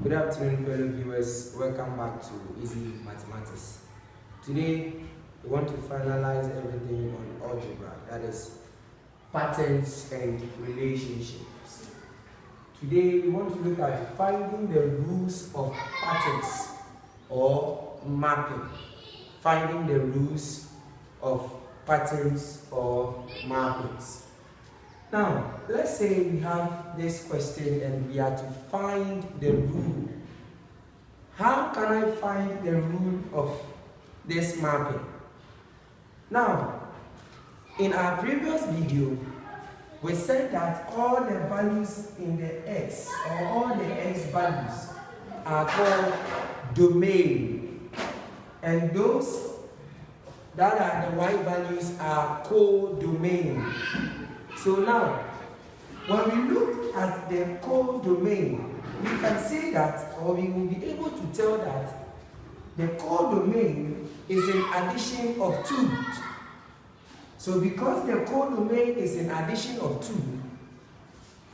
Good afternoon, fellow viewers. Welcome back to Easy Mathematics. Today, we want to finalize everything on algebra, that is, patterns and relationships. Today, we want to look at finding the rules of patterns or mapping. Finding the rules of patterns or mappings. Now, let's say we have this question and we are to find the rule. How can I find the rule of this mapping? Now, in our previous video, we said that all the values in the x or all the x values are called domain, and those that are the y values are codomain. So now, when we look at the codomain, we can say that, or we will be able to tell that the codomain is an addition of 2. So because the codomain is an addition of 2,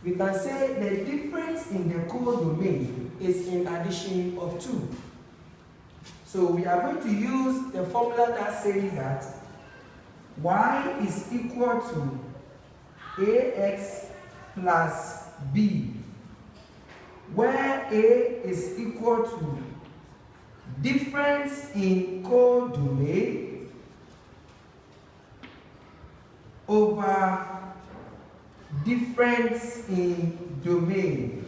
we can say the difference in the codomain is an addition of 2. So we are going to use the formula that says that y is equal to ax plus b, where a is equal to difference in codomain over difference in domain.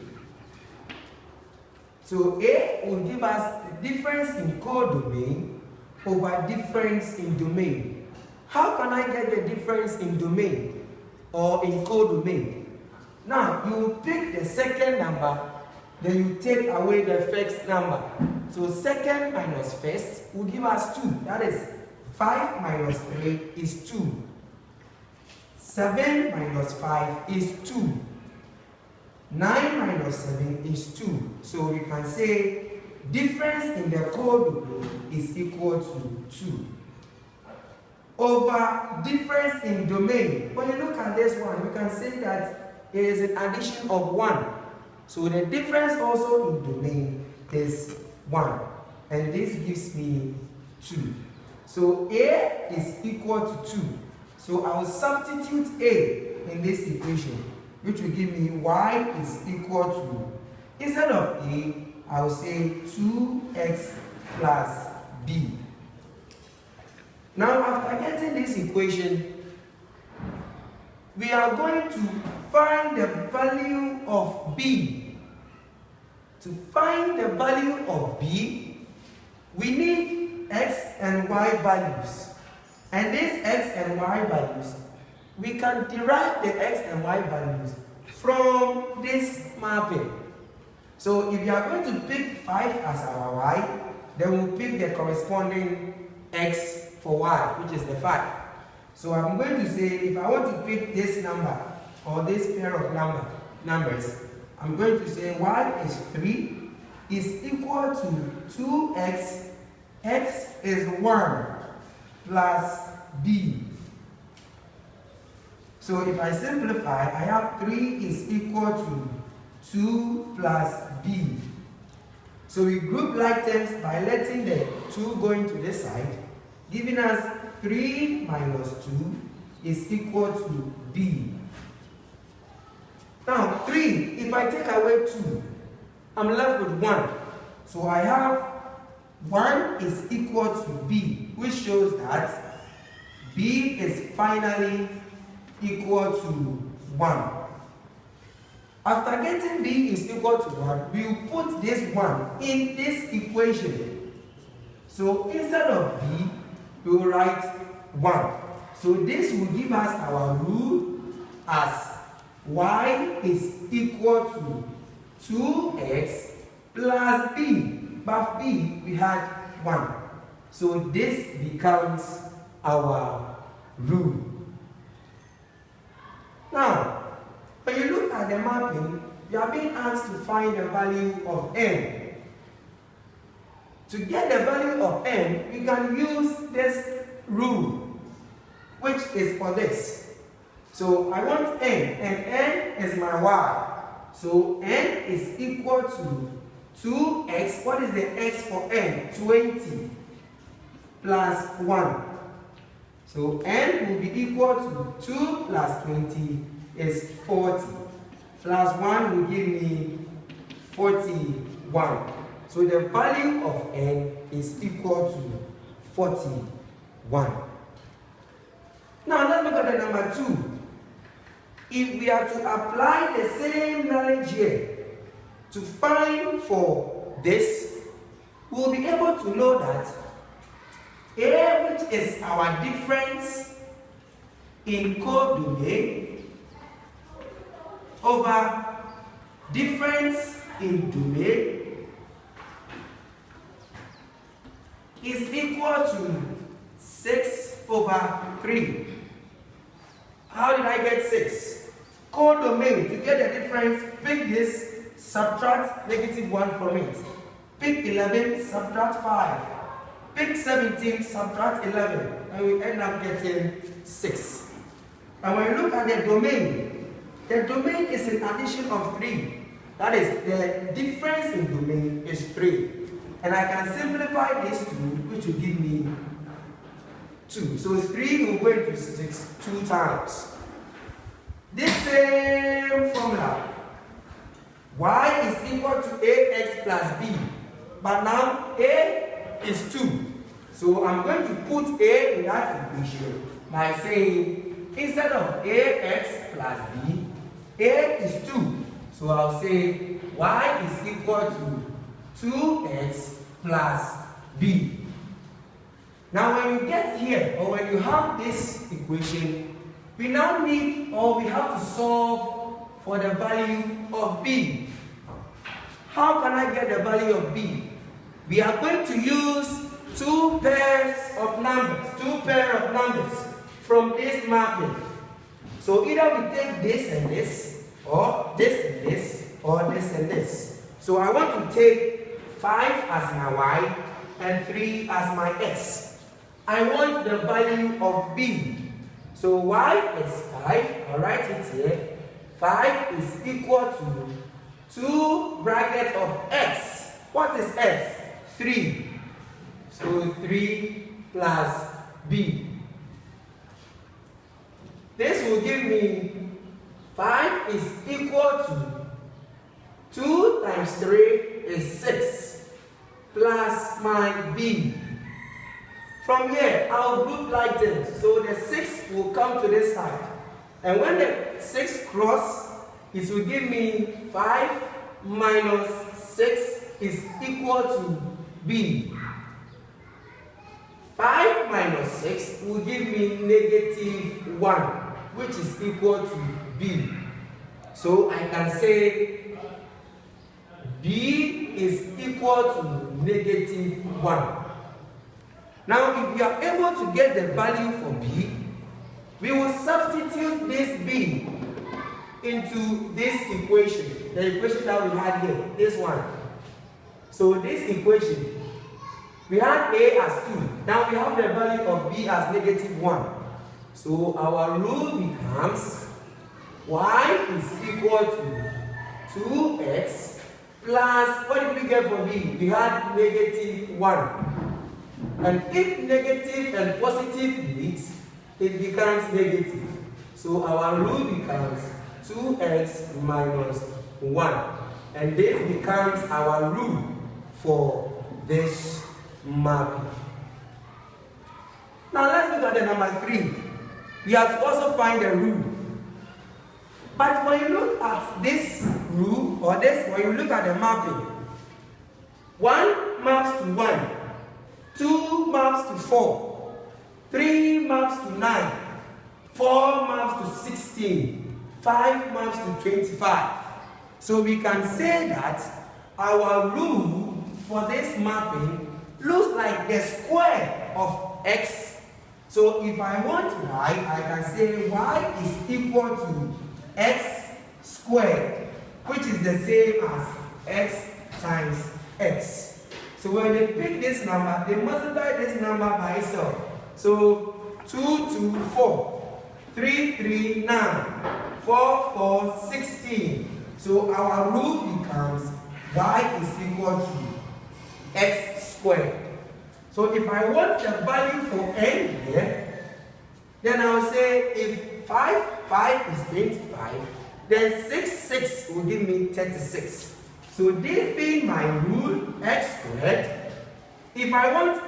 So a will give us the difference in codomain over difference in domain. How can I get the difference in domain or in codomain? Now, you pick the second number, then you take away the first number. So second minus first will give us 2. That is 5 minus 3 is 2. 7 minus 5 is 2. 9 minus 7 is 2. So we can say difference in the codomain is equal to 2. Over difference in domain. When you look at this one, we can say that it is an addition of 1. So the difference also in domain is 1. And this gives me 2. So A is equal to 2. So I will substitute A in this equation, which will give me y is equal to, instead of A, I will say 2x plus b. Now, after getting this equation, we are going to find the value of b. To find the value of b, we need x and y values. And these x and y values, we can derive the x and y values from this mapping. So if you are going to pick 5 as our y, then we'll pick the corresponding x for y, which is the 5. So I'm going to say, if I want to pick this number or this pair of numbers, I'm going to say y is 3 is equal to 2x, x is 1 plus b. So if I simplify, I have 3 is equal to 2 plus b. So we group like terms by letting the 2 go into this side, giving us 3 minus 2 is equal to b. Now 3, if I take away 2, I'm left with 1. So I have 1 is equal to b, which shows that b is finally equal to 1. After getting b is equal to 1, we will put this 1 in this equation. So instead of b, we will write 1. So this will give us our rule as y is equal to 2x plus b. But b, we had 1. So this becomes our rule. Now, when you look at the mapping, you are being asked to find the value of n. To get the value of n, we can use this rule, which is for this. So I want n, and n is my y. So n is equal to 2x, what is the x for n? 20 plus 1. So n will be equal to 2 plus 20 is 40. Plus 1 will give me 41. So the value of n is equal to 41. Now let's look at the number 2. If we are to apply the same knowledge here to find for this, we'll be able to know that A, which is our difference in codomain, over difference in domain is equal to 6 over 3. How did I get 6? Codomain, to get the difference, pick this, subtract -1 from it. Pick 11, subtract 5. Pick 17, subtract 11, and we end up getting 6. And when you look at the domain is an addition of 3. That is, the difference in domain is 3. And I can simplify this 2, which will give me 2. So 3 will go into 6 2 times. This same formula, y is equal to ax plus b. But now a is 2. So I'm going to put a in that equation by saying, instead of ax plus b, a is 2. So I'll say y is equal to 2x plus b. Now when you get here, or when you have this equation, we now need, or we have to solve for the value of b. How can I get the value of b? We are going to use two pairs of numbers from this mapping. So either we take this and this, or this and this, or this and this. So I want to take 5 as my y and 3 as my x. I want the value of b. So y is 5, I'll write it here. 5 is equal to 2 bracket of x. What is x? 3. So 3 plus b. This will give me 5 is equal to 2 times 3 is 6 plus my b. From here, I'll group like this. So the 6 will come to this side. And when the 6 cross, it will give me 5 minus 6 is equal to b. 5 minus 6 will give me -1, which is equal to b. So I can say b is equal to -1. Now, if we are able to get the value for b, we will substitute this b into this equation, the equation that we had here, this one. So this equation, we had a as 2. Now we have the value of b as -1. So our rule becomes y is equal to 2x plus, what did we get for b? We had -1. And if negative and positive meet, it becomes negative. So our rule becomes 2x minus 1. And this becomes our rule for this mapping. Now let's look at the number 3. We have to also find the rule. But when you look at this rule, or this, when you look at the mapping, 1 maps to 1. 2 maps to 4, 3 maps to 9, 4 maps to 16, 5 maps to 25. So we can say that our rule for this mapping looks like the square of x. So if I want y, I can say y is equal to x squared, which is the same as x times x. So when they pick this number, they multiply this number by itself. So 2, 2, 4, 3, 3, 9, 4, 4, 16. So our rule becomes y is equal to x squared. So if I want the value for n here, then I'll say if 5 is 25, then 6 will give me 36. So this being my rule, x squared, if I want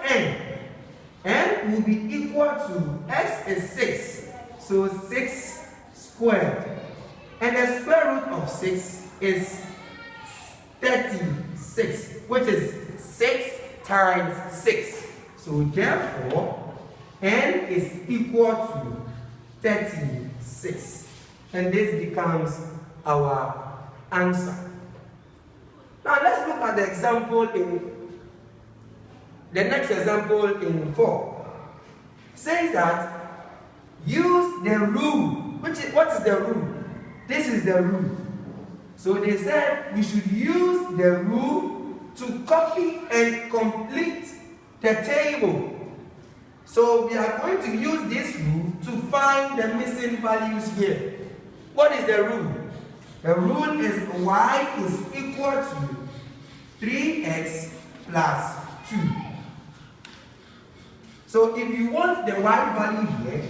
n will be equal to, x is 6, so 6 squared. And the square root of 6 is 36, which is 6 times 6. So therefore, n is equal to 36. And this becomes our answer. Now let's look at the example the next example in 4. It says that use the rule. What is the rule? This is the rule. So they said we should use the rule to copy and complete the table. So we are going to use this rule to find the missing values here. What is the rule? The rule is y is equal to 3x plus 2. So if you want the y value here,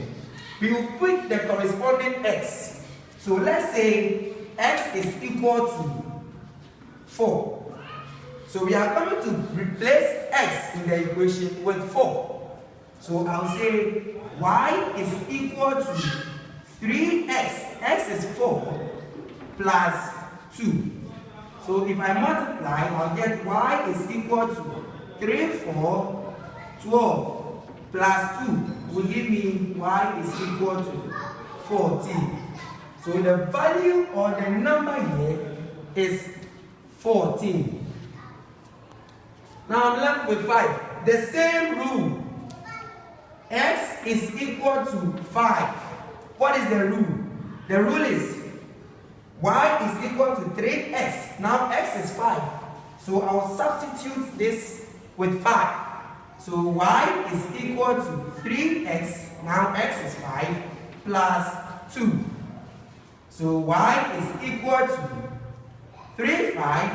we will put the corresponding x. So let's say x is equal to 4. So we are going to replace x in the equation with 4. So I'll say y is equal to 3x. X is 4 plus 2. So if I multiply, I'll get y is equal to 3, 4, 12 plus 2 will give me y is equal to 14. So the value or the number here is 14. Now I'm left with 5. The same rule. X is equal to 5. What is the rule? The rule is y is equal to 3x. Now x is 5. So I'll substitute this with 5. So y is equal to 3x. Now x is 5 plus 2. So y is equal to 3, 5,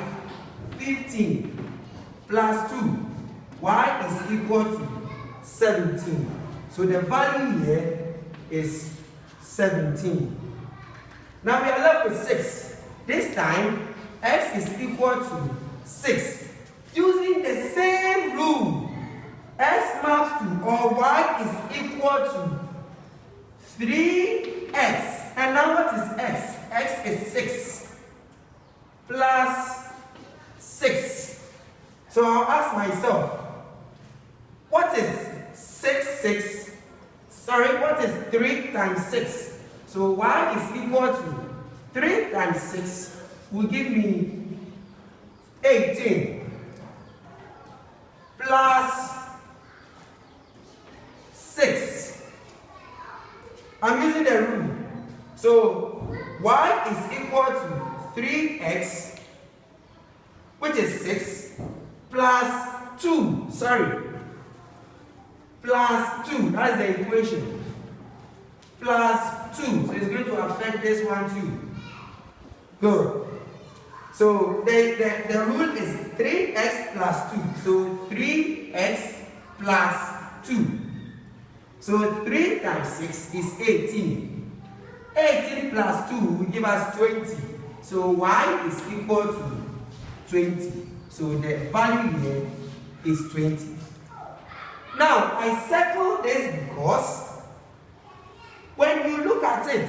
15 plus 2. Y is equal to 17. So the value here is 17. Now we are left with 6. This time, x is equal to 6. Using the same rule, x maps to or y is equal to 3x. And now what is x? X is 6 plus 6. So I'll ask myself, what is what is 3 times 6? So y is equal to 3 times 6 will give me 18 plus 6. I'm using the rule. So y is equal to 3x, which is 6, plus 2. Plus 2. That's the equation. Plus 2. So it's going to affect this one too. Good. So the rule is 3x plus 2. So 3x plus 2. So 3 times 6 is 18. 18 plus 2 will give us 20. So y is equal to 20. So the value here is 20. Now I circle this because when you look at it,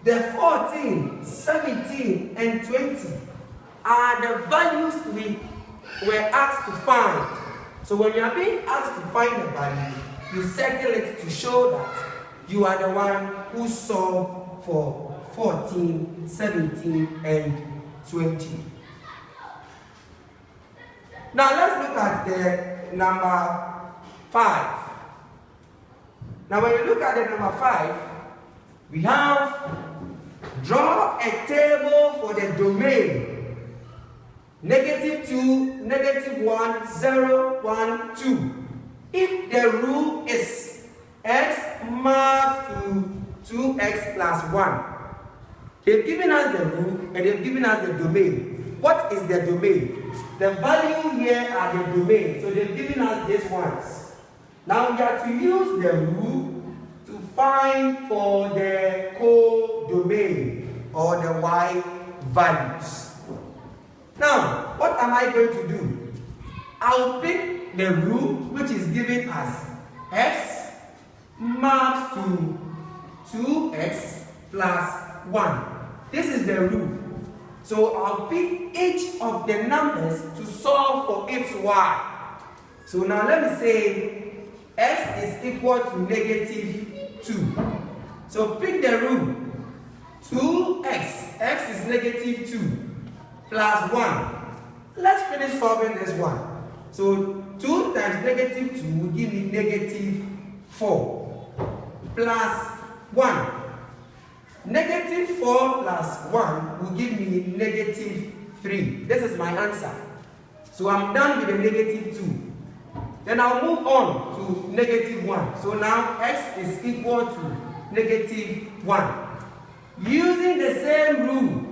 the 14, 17, and 20 are the values we were asked to find. So when you are being asked to find the value, you circle it to show that you are the one who solved for 14, 17, and 20. Now let's look at the number 5. Now when you look at the number 5, we have draw a table for the domain -2, -1, 0, 1, 2. If the rule is x mapped to 2x plus 1, They've given us the rule and they've given us the domain. What is the domain? The value here are the domain. So they've given us these ones. Now we have to use the rule to find for the co-domain or the y values. Now, what am I going to do? I'll pick the rule which is given as x maps to 2x plus 1. This is the rule. So I'll pick each of the numbers to solve for its y. So now let me say x is equal to negative 2. So pick the rule. 2x, x is negative 2 plus 1. Let's finish solving this one. So 2 times negative 2 will give me negative 4 plus 1. Negative 4 plus 1 will give me negative 3. This is my answer. So I'm done with the negative 2. Then I'll move on to negative 1. So now x is equal to negative 1. Using the same rule,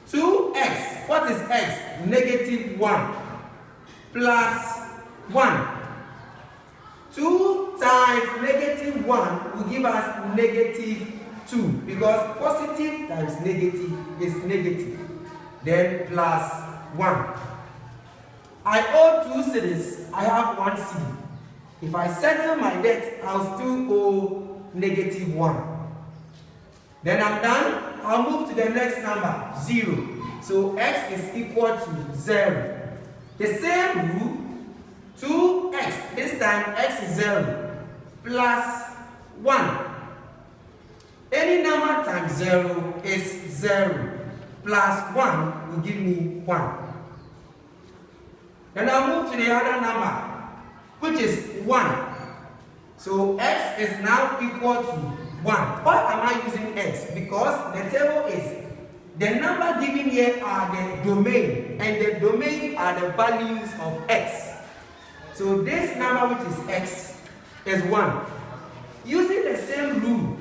2x, what is x? Negative 1 plus 1. 2 times negative 1 will give us negative 2, because positive times negative is negative. Then plus 1. I owe 2 cedis, I have 1 cedi. If I settle my debt, I'll still owe negative 1. Then I'm done. I'll move to the next number, 0. So x is equal to 0. The same rule, 2x, this time x is 0, plus 1. Any number times 0 is 0, plus 1 will give me 1. Then I'll move to the other number, which is 1. So x is now equal to 1. Why am I using x? Because the table is, the number given here are the domain, and the domain are the values of x. So this number, which is x, is 1. Using the same rule,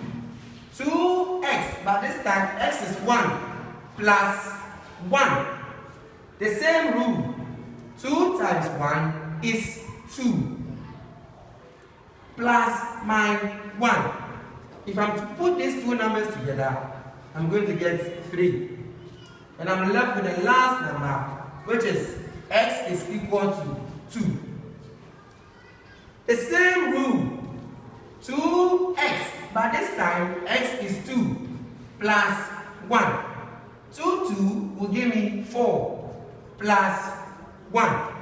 2x, but this time x is 1 plus 1. The same rule, 2 times 1 is 2 plus my 1. If I'm to put these two numbers together, I'm going to get 3. And I'm left with the last number, which is x is equal to 2. The same rule, 2x, but this time x is 2 plus 1. 2 will give me 4 plus 1.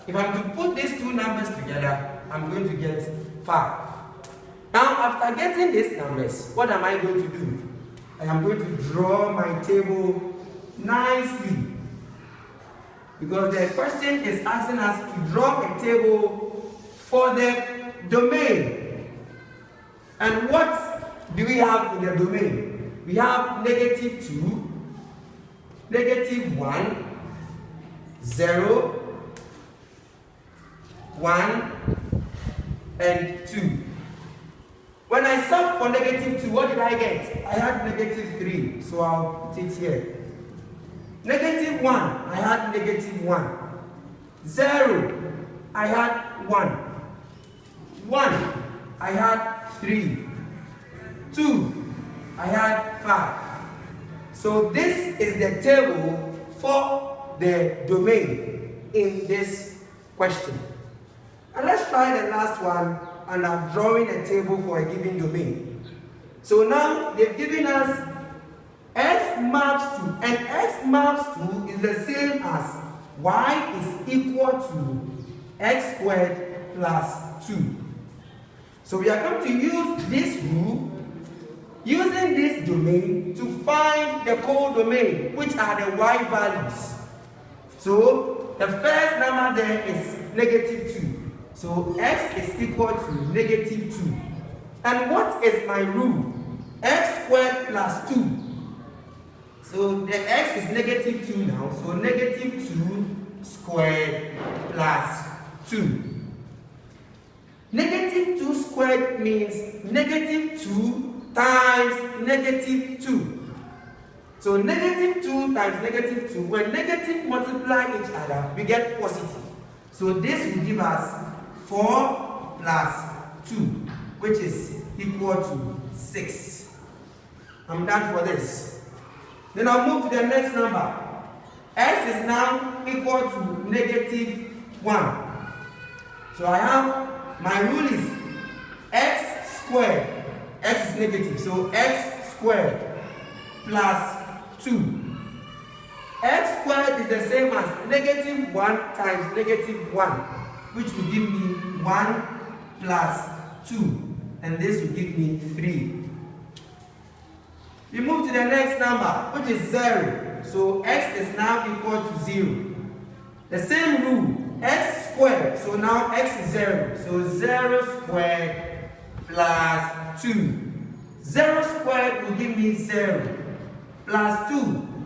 If I'm to put these two numbers together, I'm going to get 5. Now, after getting these numbers, what am I going to do? I am going to draw my table nicely. Because the question is asking us to draw a table for the domain. And what do we have in the domain? We have negative 2, negative 1, 0, 1, and 2. When I solved for negative 2, what did I get? I had negative 3, so I'll put it here. Negative 1, I had negative 1. 0, I had 1. 1, I had 3. 2, I had 5. So this is the table for the domain in this question. And let's try the last one, and I'm drawing a table for a given domain. So now they've given us x maps to, and x maps to is the same as y is equal to x squared plus 2. So we are going to use this rule, using this domain, to find the codomain, which are the y values. So the first number there is negative 2. So x is equal to negative 2. And what is my rule? X squared plus 2. So the x is negative 2 now. So negative 2 squared plus 2. Negative 2 squared means negative 2 times negative 2. So negative 2 times negative 2, when negative multiply each other, we get positive. So this will give us 4 plus 2, which is equal to 6. I'm done for this. Then I'll move to the next number. X is now equal to negative 1. So I have, my rule is x squared. X is negative, so x squared plus 2. X squared is the same as negative 1 times negative 1, which will give me 1 plus 2. And this will give me 3. We move to the next number, which is 0. So x is now equal to 0. The same rule, x squared. So now x is 0. So 0 squared plus 2. 0 squared will give me 0. Plus 2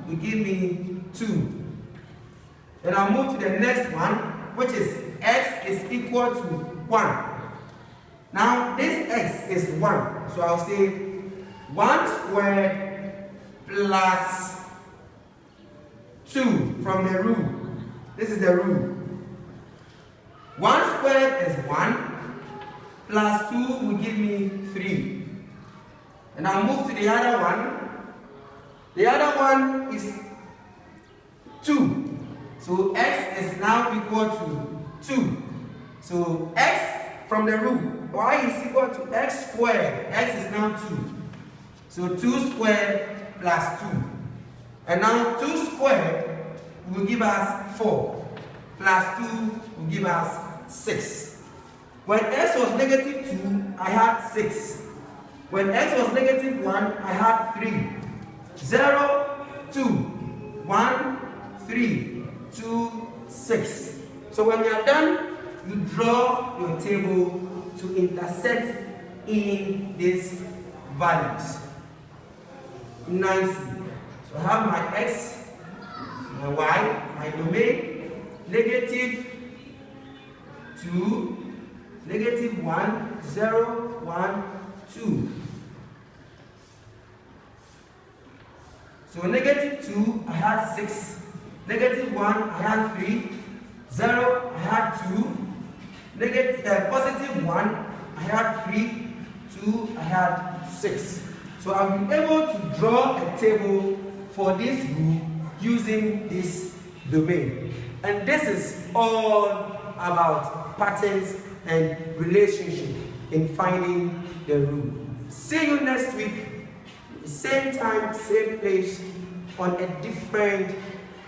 will give me 2. Then I'll move to the next one, which is x is equal to 1. Now this x is 1. So I'll say 1 squared plus 2 from the rule. This is the rule. 1 squared is 1 plus 2 will give me 3. And I'll move to the other one. The other one is 2. So x is now equal to 2. So x from the rule, y is equal to x squared. X is now 2. So 2 squared plus 2. And now 2 squared will give us 4. Plus 2 will give us 6. When x was negative 2, I had 6. When x was negative 1, I had 3. 0, 2, 1, 3, 2, 6. So when you are done, you draw your table to intersect in these values nicely. So I have my x, my y, my domain, negative 2, negative 1, 0, 1, 2. So negative 2, I had 6. Negative 1, I had 3. 0, I had 2. Positive 1, I had 3. 2, I had 6. So I'll be able to draw a table for this rule using this domain. And this is all about patterns and relationship in finding the rule. See you next week. Same time, same place, on a different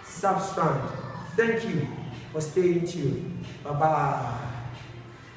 substrand. Thank you for staying tuned. Bye-bye.